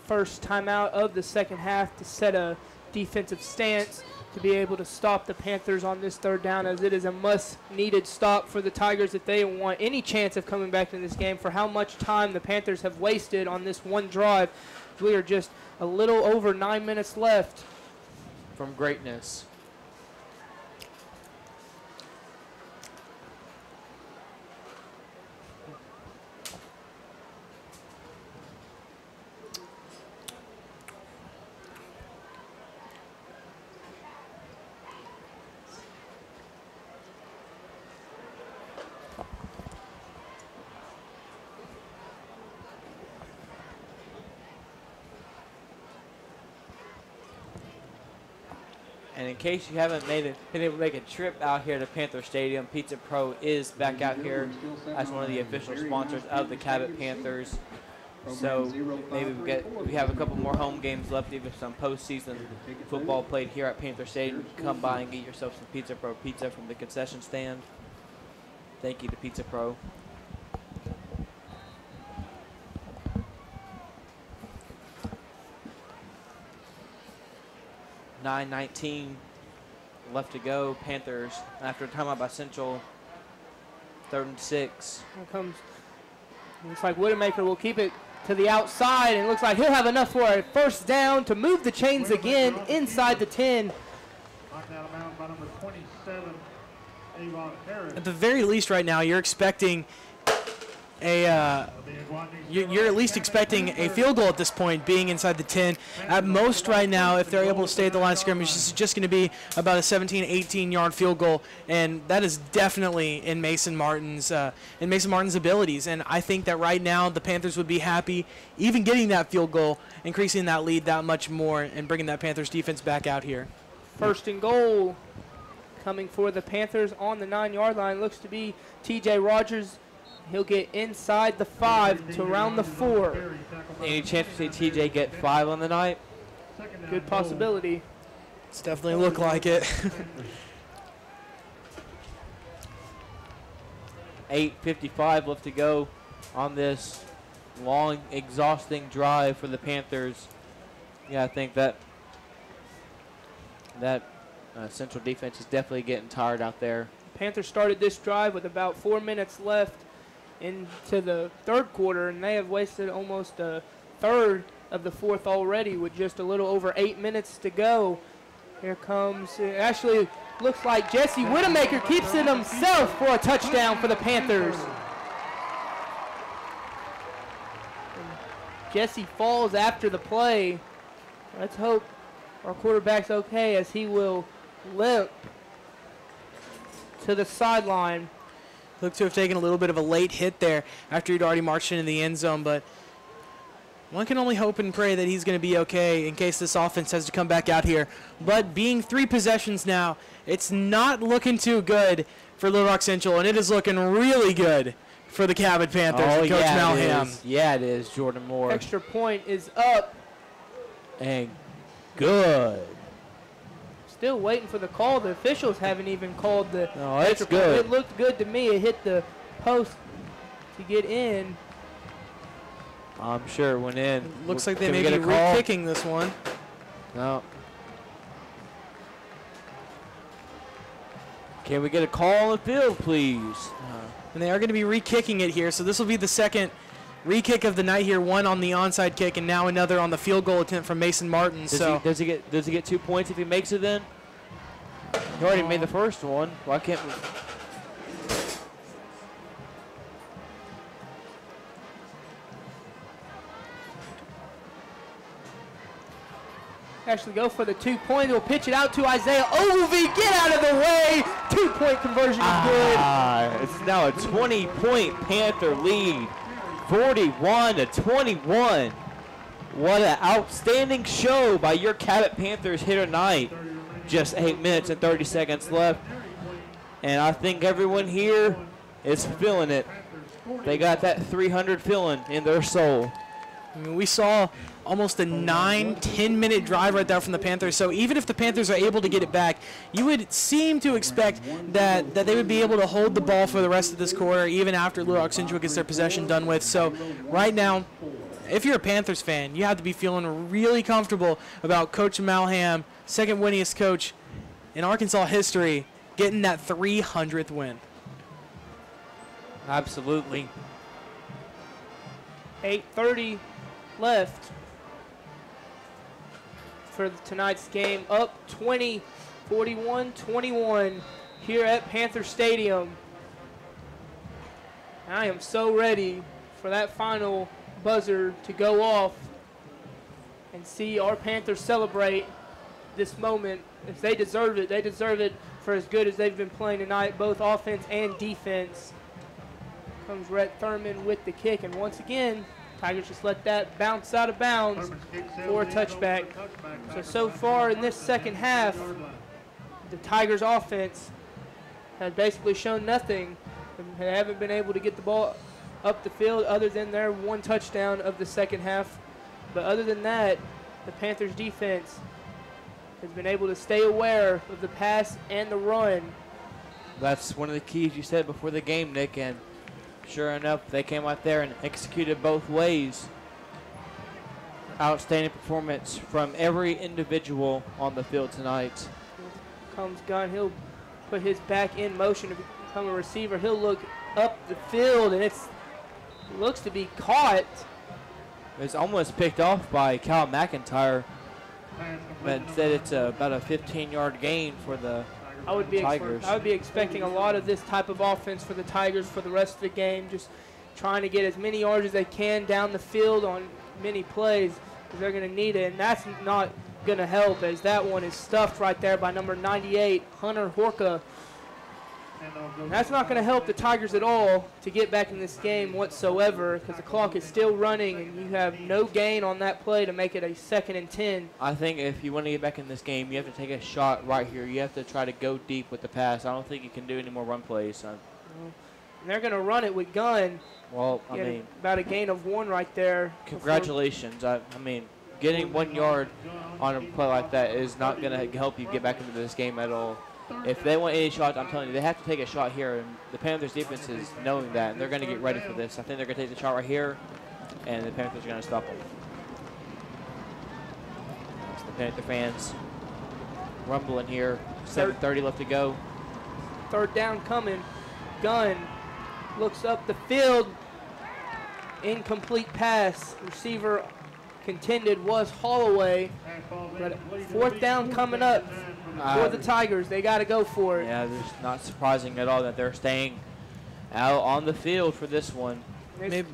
first timeout of the 2nd half to set a defensive stance to be able to stop the Panthers on this 3rd down, as it is a much-needed stop for the Tigers if they want any chance of coming back in this game for how much time the Panthers have wasted on this one drive. We are just a little over 9 minutes left. From greatness. And in case you haven't been able to make a trip out here to Panther Stadium, Pizza Pro is back out here as one of the official sponsors of the Cabot Panthers. So maybe we have a couple more home games left, even some postseason football played here at Panther Stadium. Come by and get yourself some Pizza Pro pizza from the concession stand. Thank you to Pizza Pro. .19 left to go. Panthers after a timeout by Central. 3rd and 6. Here comes. Looks like Widowmaker will keep it to the outside, and looks like he'll have enough for a first down to move the chains again inside the 10. At the very least right now, you're expecting you're at least expecting a field goal at this point, being inside the 10. At most right now, if they're able to stay at the line of scrimmage, this is just going to be about a 17, 18-yard field goal, and that is definitely in Mason Martin's abilities. And I think that right now the Panthers would be happy even getting that field goal, increasing that lead that much more, and bringing that Panthers defense back out here. 1st and goal coming for the Panthers on the 9-yard line. Looks to be T.J. Rogers. He'll get inside the 5 to around the 4. Any chance to see TJ get 5 on the night? Good possibility. It's definitely look like it. 8:55 left to go on this long, exhausting drive for the Panthers. Yeah, I think that Central defense is definitely getting tired out there. Panthers started this drive with about 4 minutes left into the third quarter, and they have wasted almost a third of the fourth already with just a little over 8 minutes to go. Here comes, actually looks like Jesse Widowmaker keeps it himself for a touchdown for the Panthers. And Jesse falls after the play. Let's hope our quarterback's okay, as he will limp to the sideline. Looked to have taken a little bit of a late hit there after he'd already marched into the end zone, but one can only hope and pray that he's going to be okay in case this offense has to come back out here. But being 3 possessions now, it's not looking too good for Little Rock Central, and it is looking really good for the Cabot Panthers and Coach Malham. Yeah, it is, Jordan Moore. Extra point is up. And good. Still waiting for the call. The officials haven't even called the No, it's extra point. good. It looked good to me. It hit the post to get in. I'm sure it went in. Looks like they Can we may get be a call? re-kicking this one. No. Can we get a call on the field, please? And they are going to be re-kicking it here, so this will be the second re-kick of the night here. One on the onside kick, and now another on the field goal attempt from Mason Martin. Does he get 2 points if he makes it then? He already made the first one. Why can't we? Actually go for the 2 point. He'll pitch it out to Isaiah Ogilvie. Get out of the way. 2 point conversion is good. It's now a 20-point Panther lead. 41-21. What an outstanding show by your Cabot Panthers here tonight. Just 8 minutes and 30 seconds left. And I think everyone here is feeling it. They got that 300 feeling in their soul. I mean, we saw almost a 9-10 minute drive right there from the Panthers. So even if the Panthers are able to get it back, you would seem to expect that they would be able to hold the ball for the rest of this quarter, even after Little Rock Central gets their possession done with. So right now, if you're a Panthers fan, you have to be feeling really comfortable about Coach Malham, second winningest coach in Arkansas history, getting that 300th win. Absolutely. 8:30 left for tonight's game. Up 20, 41-21 here at Panther Stadium. I am so ready for that final buzzer to go off and see our Panthers celebrate this moment. If they deserve it, they deserve it for as good as they've been playing tonight, both offense and defense. Comes Rhett Thurman with the kick, and once again, Tigers just let that bounce out of bounds for a touchback. So far in this second half, the Tigers offense has basically shown nothing. They haven't been able to get the ball up the field other than their one touchdown of the second half. But other than that, the Panthers defense has been able to stay aware of the pass and the run. That's one of the keys you said before the game, Nick, and sure enough, they came out there and executed both ways. Outstanding performance from every individual on the field tonight. Comes Gunn. He'll put his back in motion to become a receiver. He'll look up the field, and it looks to be caught. It's almost picked off by Cal McIntyre, but instead it's about a 15-yard gain for the Tigers. I would be expecting a lot of this type of offense for the Tigers for the rest of the game, just trying to get as many yards as they can down the field on many plays, because they're going to need it, and that's not going to help, as that one is stuffed right there by number 98, Hunter Horka. That's not going to help the Tigers at all to get back in this game whatsoever, because the clock is still running and you have no gain on that play to make it a 2nd and 10. I think if you want to get back in this game, you have to take a shot right here. You have to try to go deep with the pass. I don't think you can do any more run plays. And they're going to run it with Gunn. Well, I mean, about a gain of 1 right there. Congratulations. I mean, getting 1 yard on a play like that is not going to help you get back into this game at all. if they want any shots, I'm telling you, they have to take a shot here. And the Panthers defense is knowing that, and they're going to get ready for this. I think they're going to take the shot right here, and the Panthers are going to stop them. It's the Panther fans rumbling here. 7:30 left to go. Third down coming. Gunn looks up the field. Incomplete pass. Receiver contended was Holloway. But fourth down coming up for the Tigers. They got to go for it. Yeah, it's not surprising at all that they're staying out on the field for this one. May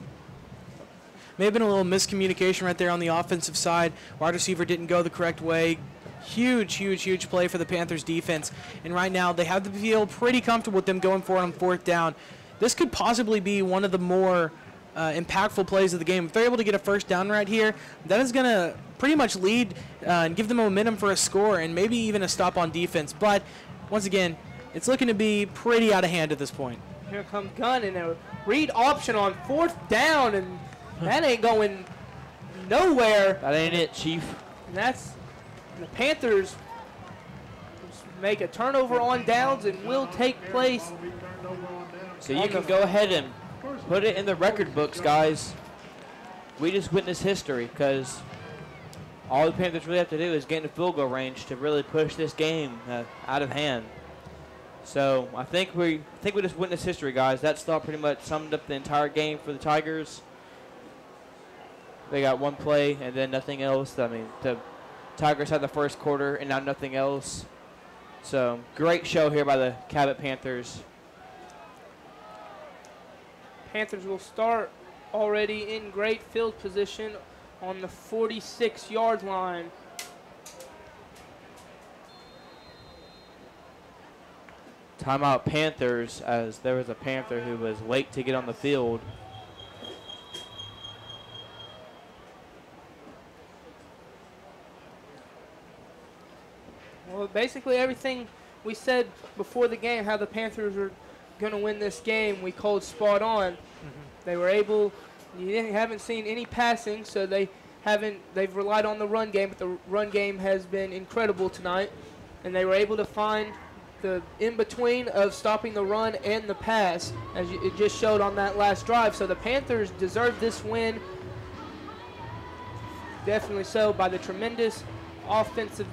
have been a little miscommunication right there on the offensive side. Wide receiver didn't go the correct way. Huge play for the Panthers defense. And right now they have to feel pretty comfortable with them going for it on fourth down. This could possibly be one of the more impactful plays of the game. If they're able to get a first down right here, that is going to pretty much lead and give them momentum for a score and maybe even a stop on defense. But once again, it's looking to be pretty out of hand at this point. Here comes Gunn and a read option on fourth down, and that ain't going nowhere. That ain't it, Chief. And that's the Panthers make a turnover on downs and will take place. So you can go ahead and put it in the record books, guys. We just witnessed history because all the Panthers really have to do is get in field goal range to really push this game out of hand. So I think we just witnessed history, guys. That stop pretty much summed up the entire game for the Tigers. They got one play and then nothing else. I mean, the Tigers had the first quarter and now nothing else. So great show here by the Cabot Panthers. Panthers will start already in great field position on the 46-yard line. Timeout Panthers, as there was a Panther who was late to get on the field. Well, basically everything we said before the game, how the Panthers are going to win this game, we called spot on. They were able, haven't seen any passing, so they've relied on the run game, but the run game has been incredible tonight, and they were able to find the in-between of stopping the run and the pass, as it just showed on that last drive. So the Panthers deserve this win, definitely so, by the tremendous offensive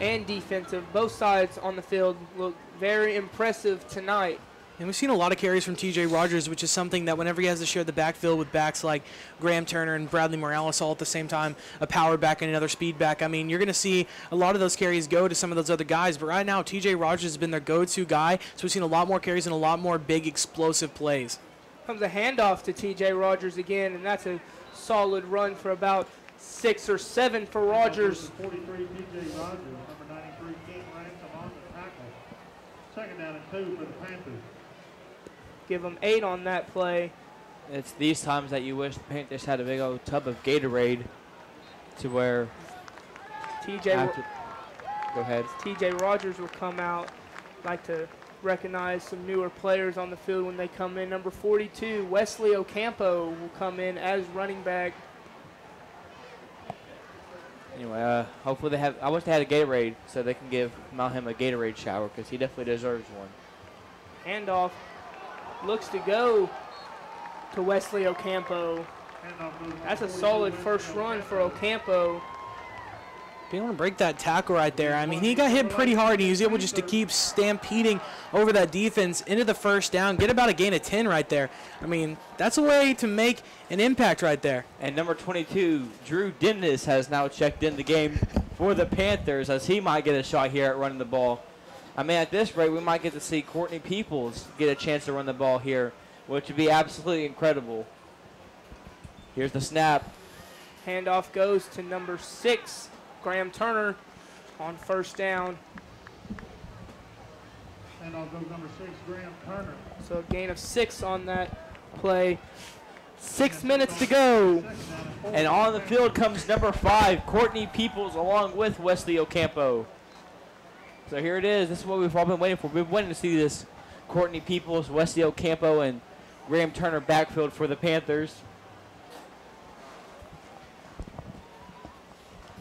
and defensive. Both sides on the field look very impressive tonight. And we've seen a lot of carries from T.J. Rogers, which is something that whenever he has to share the backfield with backs like Graham Turner and Bradley Morales all at the same time, a power back and another speed back, I mean, you're going to see a lot of those carries go to some of those other guys. But right now, T.J. Rogers has been their go-to guy, so we've seen a lot more carries and a lot more big, explosive plays. Comes a handoff to T.J. Rogers again, and that's a solid run for about 6 or 7 for Rogers. 43, T.J. Rogers, number 93, King Ransom on the tackle. Second down and 2 for the Panthers. Give them 8 on that play. It's these times that you wish the Panthers had a big old tub of Gatorade to where Go ahead. T.J. Rogers will come out. Like to recognize some newer players on the field when they come in. Number 42, Wesley Ocampo, will come in as running back. Anyway, hopefully they have. I wish they had a Gatorade so they can give him a Gatorade shower because he definitely deserves one. Handoff looks to go to Wesley Ocampo. That's a solid first run for Ocampo. Being able to break that tackle right there. I mean, he got hit pretty hard, and he was able just to keep stampeding over that defense into the first down, get about a gain of 10 right there. I mean, that's a way to make an impact right there. And number 22, Drew Dennis, has now checked in the game for the Panthers as he might get a shot here at running the ball. I mean, at this rate, we might get to see Courtney Peoples get a chance to run the ball here, which would be absolutely incredible. Here's the snap. Handoff goes to number 6, Graham Turner, on first down. And I'll go number 6, Graham Turner. So a gain of 6 on that play. 6 minutes to go. And on the field comes number 5, Courtney Peoples, along with Wesley Ocampo. So here it is. This is what we've all been waiting for. We've been waiting to see this Courtney Peoples, Wesley Ocampo, and Graham Turner backfield for the Panthers.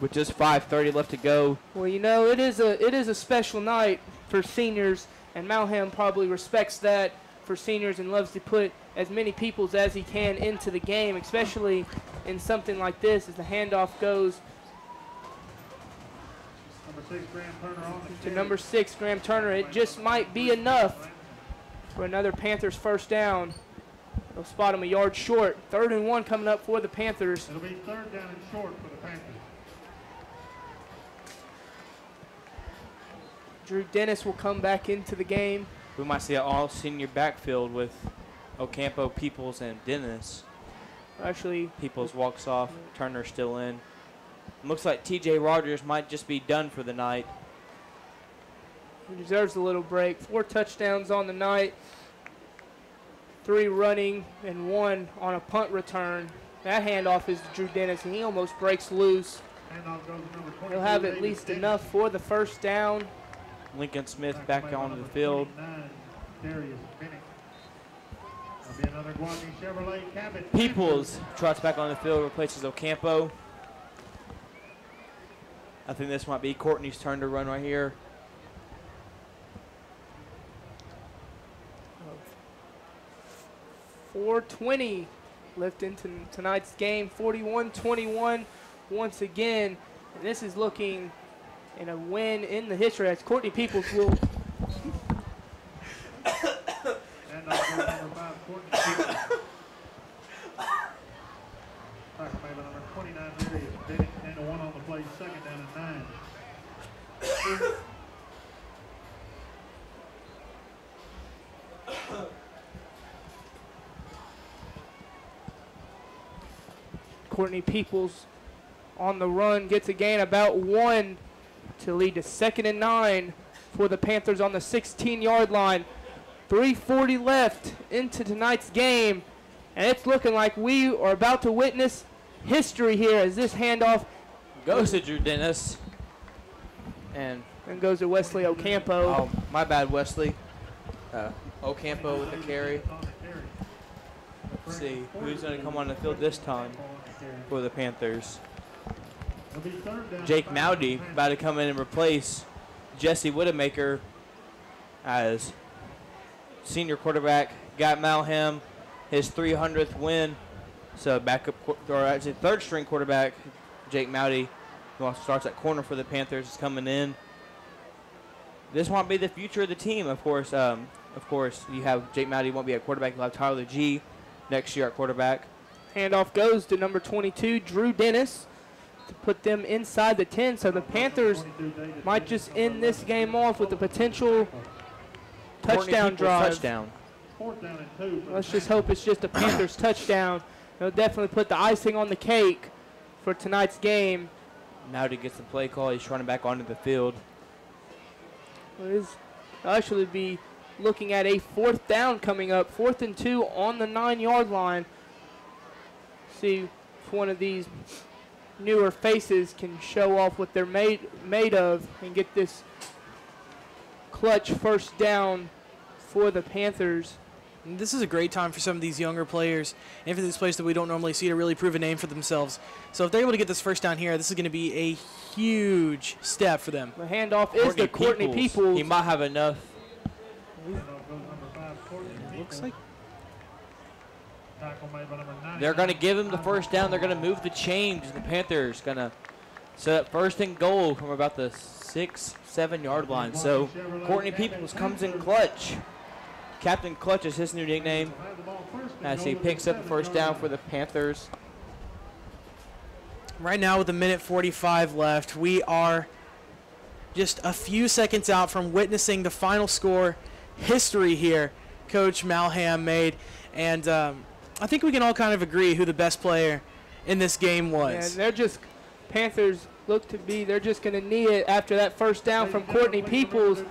With just 5:30 left to go. Well, you know, it is a special night for seniors, and Malham probably respects that for seniors and loves to put as many peoples as he can into the game, especially in something like this as the handoff goes to number 6, Graham Turner. It just might be enough for another Panthers first down. They'll spot him a yard short. 3rd and 1 coming up for the Panthers. It'll be 3rd down and short for the Panthers. Drew Dennis will come back into the game. We might see an all-senior backfield with Ocampo, Peoples, and Dennis. Actually, Peoples walks off. Turner still in. Looks like T.J. Rogers might just be done for the night. he deserves a little break. 4 touchdowns on the night, 3 running, and 1 on a punt return. That handoff is to Drew Dennis, and he almost breaks loose. He'll have at least enough for the first down. Lincoln Smith back onto the field. Peoples trots back on the field, replaces Ocampo. I think this might be Courtney's turn to run right here. .420 left into tonight's game. 41-21 once again. And this is looking in a win in the history as Courtney Peoples will. Courtney Peoples on the run gets a gain about 1 to lead to 2nd and 9 for the Panthers on the 16-yard line. 3:40 left into tonight's game, and it's looking like we are about to witness history here as this handoff goes to Drew Dennis and goes to Wesley Ocampo. Oh, my bad, Wesley. Ocampo with the carry. Let's see who's going to come on the field this time for the Panthers. Jake Mowdy about to come in and replace Jesse Widemaker as senior quarterback. Got Malham his 300th win. So backup, or actually 3rd string quarterback, Jake Mowdy, who also starts at corner for the Panthers, is coming in. This won't be the future of the team, of course. You have Jake Mowdy won't be at quarterback. You'll have Tyler G next year at quarterback. Handoff goes to number 22, Drew Dennis, to put them inside the 10. So the Panthers might just end this game off with a potential touchdown drive. Touchdown. Let's just hope it's just a Panthers touchdown. It'll definitely put the icing on the cake for tonight's game. Mowdy gets the play call. He's running back onto the field. We'll actually be looking at a 4th down coming up. 4th and 2 on the 9-yard line. See if one of these newer faces can show off what they're made of and get this clutch first down for the Panthers. And this is a great time for some of these younger players and for these players that we don't normally see to really prove a name for themselves. So if they're able to get this first down here, this is going to be a huge step for them. The handoff is to Courtney Peoples. He might have enough. Looks like they're going to give him the first down. They're going to move the chains. The Panthers going to set up 1st and goal from about the 6-7 yard line. So Courtney Peoples comes in clutch. Captain Clutch is his new nickname as he picks up the first down for the Panthers. right now with 1:45 left, we are just a few seconds out from witnessing the final score history here Coach Malham made. And I think we can all kind of agree who the best player in this game was. And they're just, Panthers look to be, they're just going to need it after that first down from Courtney Peoples.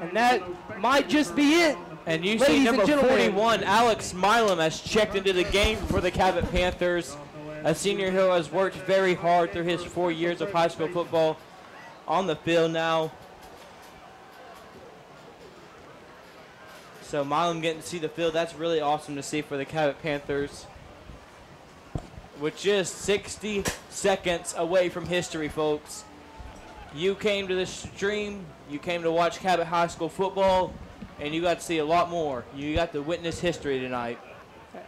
And that might just be it. And you see number 41, Alex Milam, has checked into the game for the Cabot Panthers. A senior who has worked very hard through his 4 years of high school football on the field now. So Milam getting to see the field, that's really awesome to see for the Cabot Panthers. With just 60 seconds away from history, folks. You came to this stream, you came to watch Cabot High School football, and you got to see a lot more. You got to witness history tonight.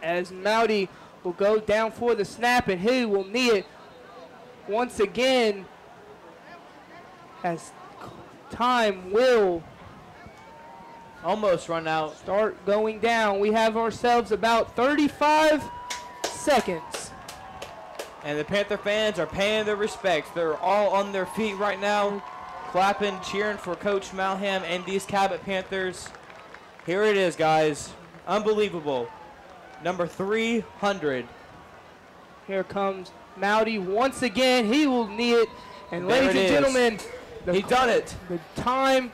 As Mowdy will go down for the snap, and he will knee it once again as time will almost run out. Start going down. We have ourselves about 35 seconds. And the Panther fans are paying their respects. They're all on their feet right now, clapping, cheering for Coach Malham and these Cabot Panthers. Here it is, guys. Unbelievable. Number 300. Here comes Mowdy once again. He will knee it. And there ladies and gentlemen, he's done it. The time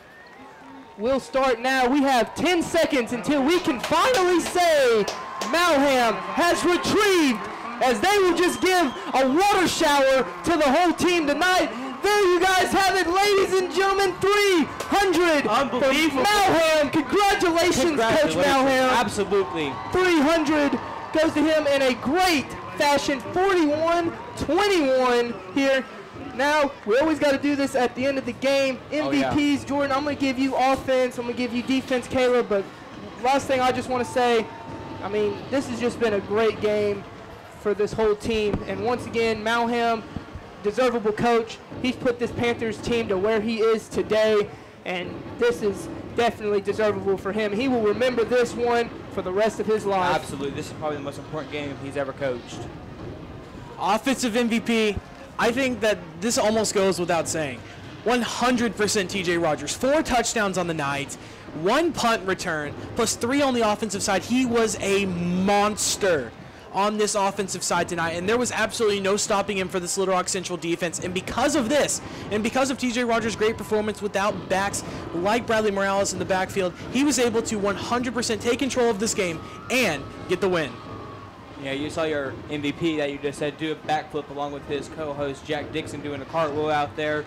will start now. We have 10 seconds until we can finally say Malham has retrieved, as they will just give a water shower to the whole team tonight. There you guys have it, ladies and gentlemen, 300 Unbelievable. for Malham. Congratulations, Coach Malham. Absolutely. 300 goes to him in a great fashion, 41-21 here. Now, we always got to do this at the end of the game. MVPs, Jordan, I'm going to give you offense. I'm going to give you defense, Caleb. But last thing I just want to say, I mean, this has just been a great game for this whole team. And once again, Malham, deservable coach. He's put this Panthers team to where he is today. And this is definitely deservable for him. He will remember this one for the rest of his life. Absolutely. This is probably the most important game he's ever coached. Offensive MVP. I think that this almost goes without saying. 100% TJ Rogers. 4 touchdowns on the night, 1 punt return, plus 3 on the offensive side. He was a monster on this offensive side tonight, and there was absolutely no stopping him for this Little Rock Central defense. And because of this, and because of TJ Rogers' great performance without backs like Bradley Morales in the backfield, he was able to 100% take control of this game and get the win. Yeah, you saw your MVP that you just said do a backflip along with his co-host Jack Dixon doing a cartwheel out there.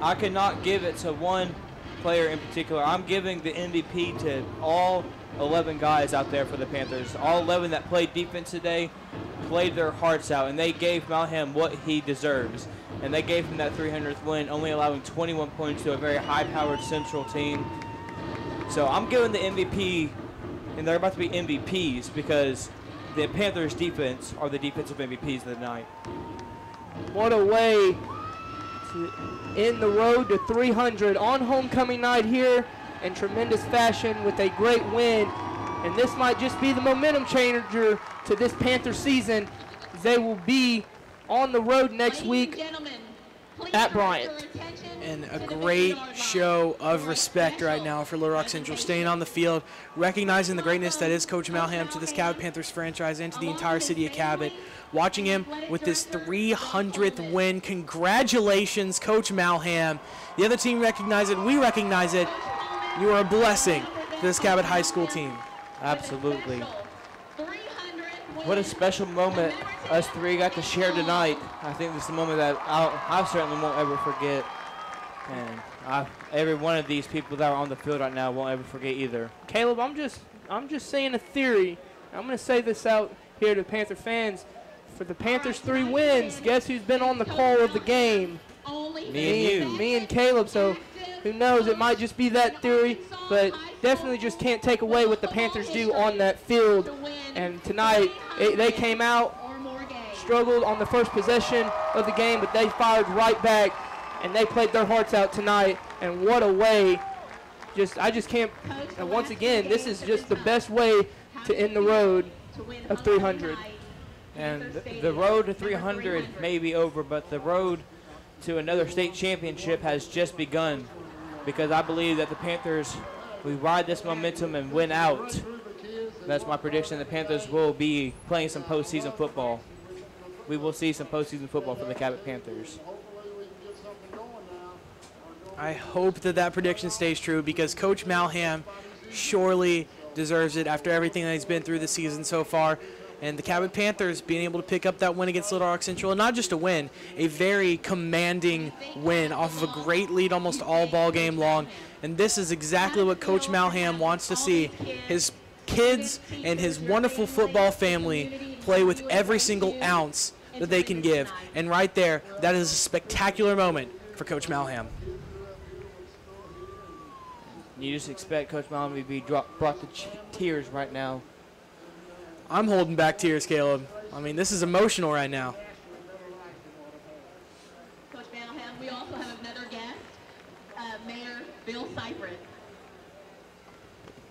I could not give it to one player in particular. I'm giving the MVP to all 11 guys out there for the Panthers. All 11 that played defense today played their hearts out, and they gave Malham what he deserves. And they gave him that 300th win, only allowing 21 points to a very high-powered Central team. So I'm giving the MVP, and they're about to be MVPs because the Panthers' defense are the defensive MVPs of the night. What a way to end the road to 300 on homecoming night here in tremendous fashion with a great win. And this might just be the momentum changer to this Panther season, as they will be on the road next week at Bryant. And a great show of respect right now for Little Rock Central, staying on the field, recognizing the greatness that is Coach Malham to this Cabot Panthers franchise and to the entire city of Cabot. Watching him with this 300th win. Congratulations, Coach Malham. The other team recognize it. We recognize it. You are a blessing to this Cabot High School team. Absolutely. What a special moment us three got to share tonight. I think this is a moment that I certainly won't ever forget. And every one of these people that are on the field right now won't ever forget either. Caleb, I'm just saying a theory. I'm going to say this out here to Panther fans. For the Panthers' 3 wins, guess who's been on the call of the game? Me and you. Me and Caleb. So who knows? It might just be that theory, but definitely just can't take away what the Panthers do on that field. And tonight, they came out, struggled on the first possession of the game, but they fired right back, and they played their hearts out tonight. And what a way. I just can't. And once again, this is just the best way to end the road of 300. And the road to 300 may be over, but the road to another state championship has just begun, because I believe that the Panthers, we ride this momentum and win out. That's my prediction. The Panthers will be playing some postseason football. We will see some postseason football for the Cabot Panthers. I hope that prediction stays true, because Coach Malham surely deserves it after everything that he's been through this season so far. And the Cabot Panthers being able to pick up that win against Little Rock Central, and not just a win, a very commanding win off of a great lead almost all ball game long. And this is exactly what Coach Malham wants to see. His kids and his wonderful football family play with every single ounce that they can give. And right there, that is a spectacular moment for Coach Malham. You just expect Coach Malham to be brought to tears right now. I'm holding back tears, Caleb. I mean, this is emotional right now. Coach Malham, we also have another guest, Mayor Bill Cypress.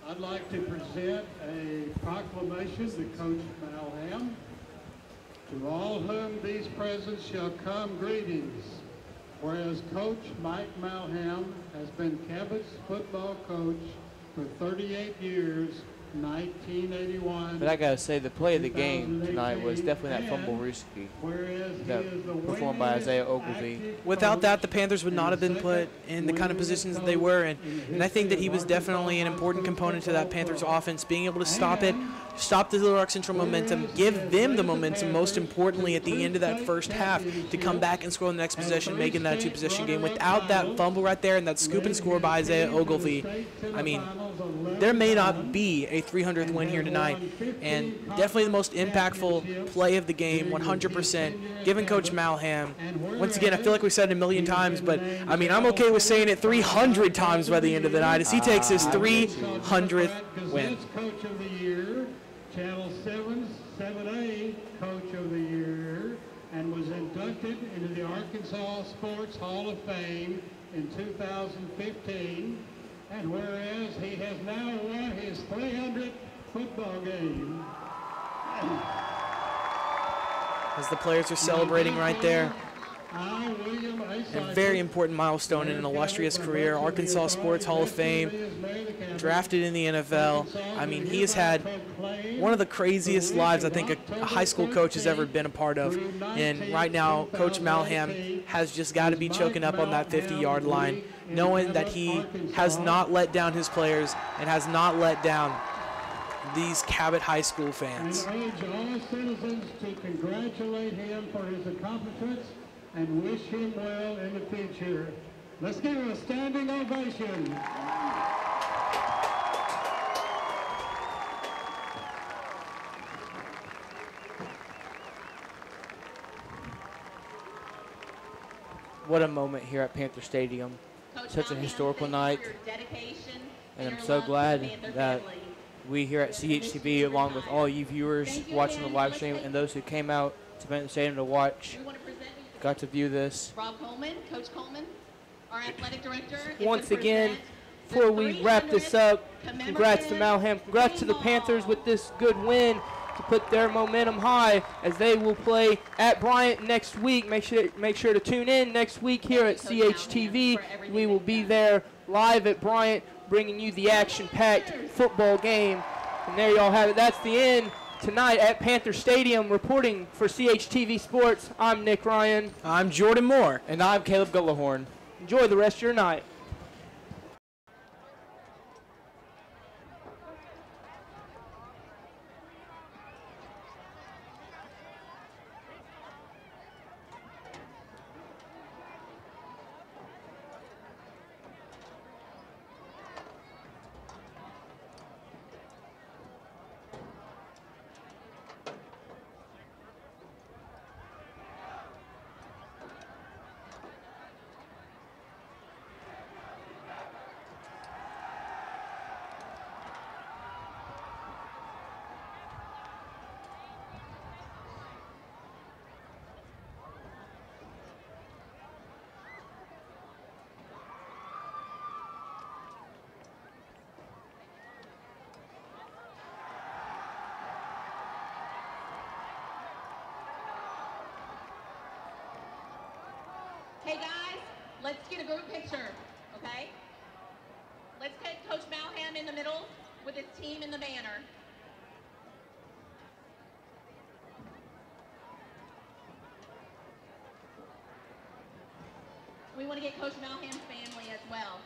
I'd like to present a proclamation to Coach Malham. To all whom these presents shall come greetings. Whereas Coach Mike Malham has been Cabot's football coach for 38 years, 1981. But I gotta say, the play of the game tonight was definitely that fumble risky that performed by Isaiah Ogilvie. Without that, the Panthers would not have been put in the kind of positions that they were in. And I think that he was definitely an important component to that Panthers offense, being able to stop it, stop the Little Rock Central momentum, give them the momentum, most importantly, at the end of that first half, to come back and score in the next possession, making that a two-possession game. Without that fumble right there and that scoop and score by Isaiah Ogilvie, I mean, there may not be a 300th win here tonight, and definitely the most impactful play of the game, 100%, given Coach Malham. Once again, I feel like we said it a million times, but I mean, I'm okay with saying it 300 times by the end of the night as he takes his 300th win. Coach of the Year, Channel 7's 7A Coach of the Year, and was inducted into the Arkansas Sports Hall of Fame in 2015. And whereas he has now won his 300th football game. As the players are celebrating right there. A very important milestone in an illustrious career. Arkansas Sports Hall of Fame, drafted in the NFL. I mean, he has had one of the craziest lives I think a high school coach has ever been a part of. And right now, Coach Malham has just got to be choking up on that 50-yard line, knowing that he has not let down his players and has not let down these Cabot High School fans. I urge all citizens to congratulate him for his accomplishments and wish him well in the future. Let's give him a standing ovation. What a moment here at Panther Stadium. Such a historical night. And I'm so glad that we here at CHTV, along with all you viewers watching the live stream and those who came out to Panther Stadium to watch, got to view this. Rob Coleman, Coach Coleman, our athletic director. Once again, before we wrap this up, congrats to Malham. Congrats to the Panthers with this good win to put their momentum high as they will play at Bryant next week. Make sure to tune in next week here at CHTV. We will be there live at Bryant, bringing you the action-packed football game. And there y'all have it. That's the end tonight at Panther Stadium. Reporting for CHTV Sports, I'm Nick Ryan. I'm Jordan Moore. And I'm Caleb Gullahorn. Enjoy the rest of your night. Hey guys, let's get a group picture, okay? Let's take Coach Malham in the middle with his team in the banner. We want to get Coach Malham's family as well.